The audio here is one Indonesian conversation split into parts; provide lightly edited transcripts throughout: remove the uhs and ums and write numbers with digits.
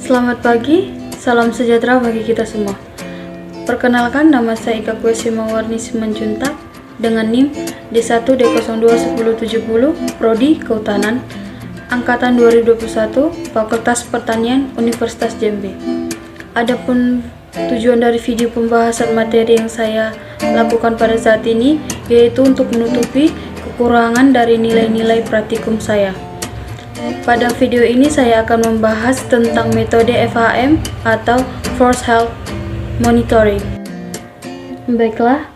Selamat pagi, salam sejahtera bagi kita semua. Perkenalkan, nama saya Ika Kwesi Mawarni Simanjuntak dengan NIM D1 D02 1070 Prodi Kehutanan Angkatan 2021 Fakultas Pertanian Universitas Jambi. Adapun tujuan dari video pembahasan materi yang saya lakukan pada saat ini yaitu untuk menutupi kekurangan dari nilai-nilai praktikum saya. Pada video ini saya akan membahas tentang metode FHM atau Forest Health Monitoring. Baiklah,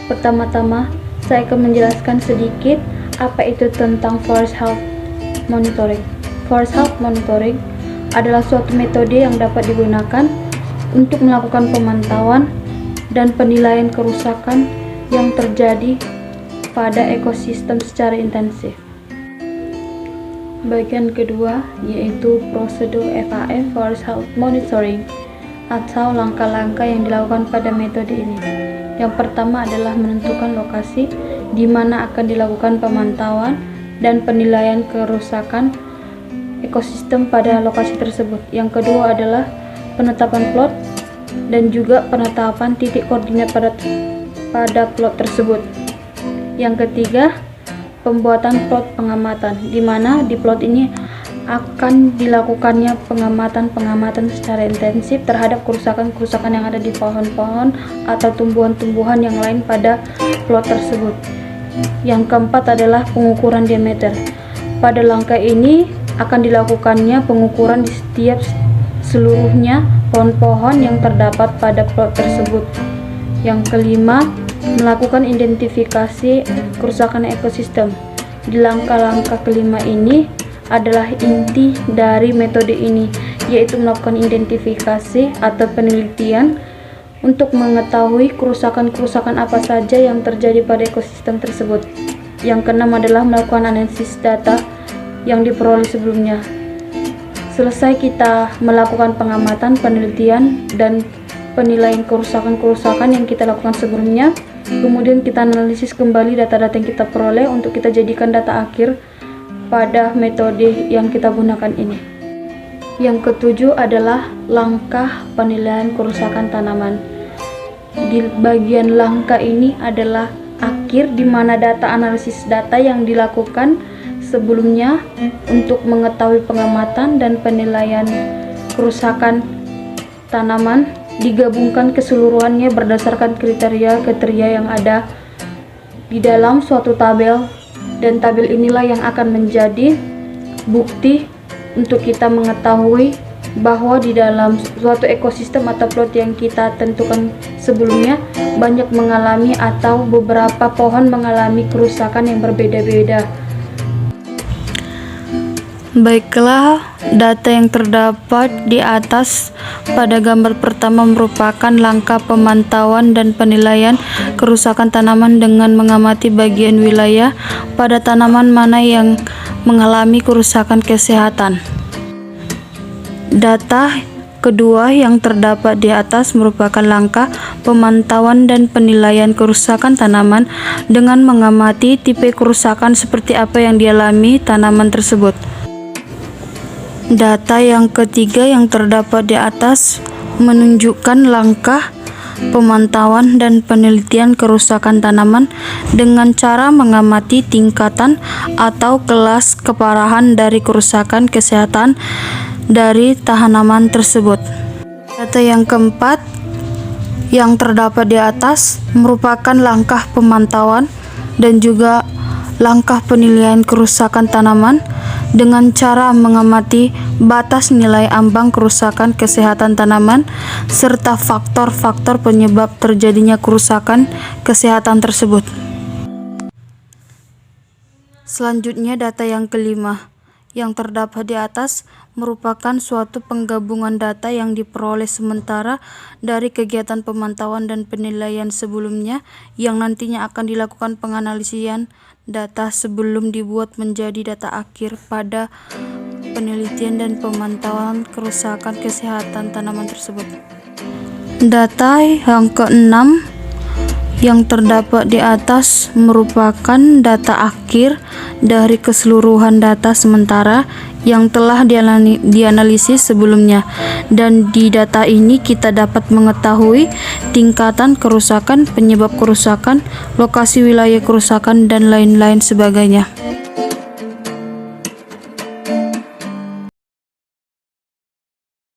pertama-tama saya akan menjelaskan sedikit apa itu tentang Forest Health Monitoring. Forest Health Monitoring adalah suatu metode yang dapat digunakan untuk melakukan pemantauan dan penilaian kerusakan yang terjadi pada ekosistem secara intensif. Bagian kedua yaitu prosedur FHM Forest Health Monitoring atau langkah-langkah yang dilakukan pada metode ini. Yang pertama adalah menentukan lokasi di mana akan dilakukan pemantauan dan penilaian kerusakan ekosistem pada lokasi tersebut. Yang kedua adalah penetapan plot dan juga penetapan titik koordinat pada plot tersebut. Yang ketiga, pembuatan plot pengamatan, di mana di plot ini akan dilakukannya pengamatan secara intensif terhadap kerusakan-kerusakan yang ada di pohon-pohon atau tumbuhan-tumbuhan yang lain pada plot tersebut. Yang keempat adalah pengukuran diameter. Pada langkah ini akan dilakukannya pengukuran di setiap seluruhnya pohon-pohon yang terdapat pada plot tersebut. Yang kelima, melakukan identifikasi kerusakan ekosistem. Di langkah-langkah kelima ini adalah inti dari metode ini, yaitu melakukan identifikasi atau penelitian untuk mengetahui kerusakan-kerusakan apa saja yang terjadi pada ekosistem tersebut. Yang keenam adalah melakukan analisis data yang diperoleh sebelumnya. Selesai kita melakukan pengamatan, penelitian, dan penilaian kerusakan-kerusakan yang kita lakukan sebelumnya, kemudian kita analisis kembali data-data yang kita peroleh untuk kita jadikan data akhir pada metode yang kita gunakan ini. Yang ketujuh adalah langkah penilaian kerusakan tanaman. Di bagian langkah ini adalah akhir di mana data analisis data yang dilakukan sebelumnya untuk mengetahui pengamatan dan penilaian kerusakan tanaman digabungkan keseluruhannya berdasarkan kriteria-kriteria yang ada di dalam suatu tabel, dan tabel inilah yang akan menjadi bukti untuk kita mengetahui bahwa di dalam suatu ekosistem atau plot yang kita tentukan sebelumnya banyak mengalami atau beberapa pohon mengalami kerusakan yang berbeda-beda. Baiklah, data yang terdapat di atas pada gambar pertama merupakan langkah pemantauan dan penilaian kerusakan tanaman dengan mengamati bagian wilayah pada tanaman mana yang mengalami kerusakan kesehatan. Data kedua yang terdapat di atas merupakan langkah pemantauan dan penilaian kerusakan tanaman dengan mengamati tipe kerusakan seperti apa yang dialami tanaman tersebut. Data yang ketiga yang terdapat di atas menunjukkan langkah pemantauan dan penelitian kerusakan tanaman dengan cara mengamati tingkatan atau kelas keparahan dari kerusakan kesehatan dari tanaman tersebut. Data yang keempat yang terdapat di atas merupakan langkah pemantauan dan juga langkah penilaian kerusakan tanaman dengan cara mengamati batas nilai ambang kerusakan kesehatan tanaman serta faktor-faktor penyebab terjadinya kerusakan kesehatan tersebut. Selanjutnya, data yang kelima yang terdapat di atas merupakan suatu penggabungan data yang diperoleh sementara dari kegiatan pemantauan dan penilaian sebelumnya yang nantinya akan dilakukan penganalisian data sebelum dibuat menjadi data akhir pada penelitian dan pemantauan kerusakan kesehatan tanaman tersebut. Data yang keenam Yang terdapat di atas merupakan data akhir dari keseluruhan data sementara yang telah dianalisis sebelumnya, dan di data ini kita dapat mengetahui tingkatan kerusakan, penyebab kerusakan, lokasi wilayah kerusakan, dan lain-lain sebagainya.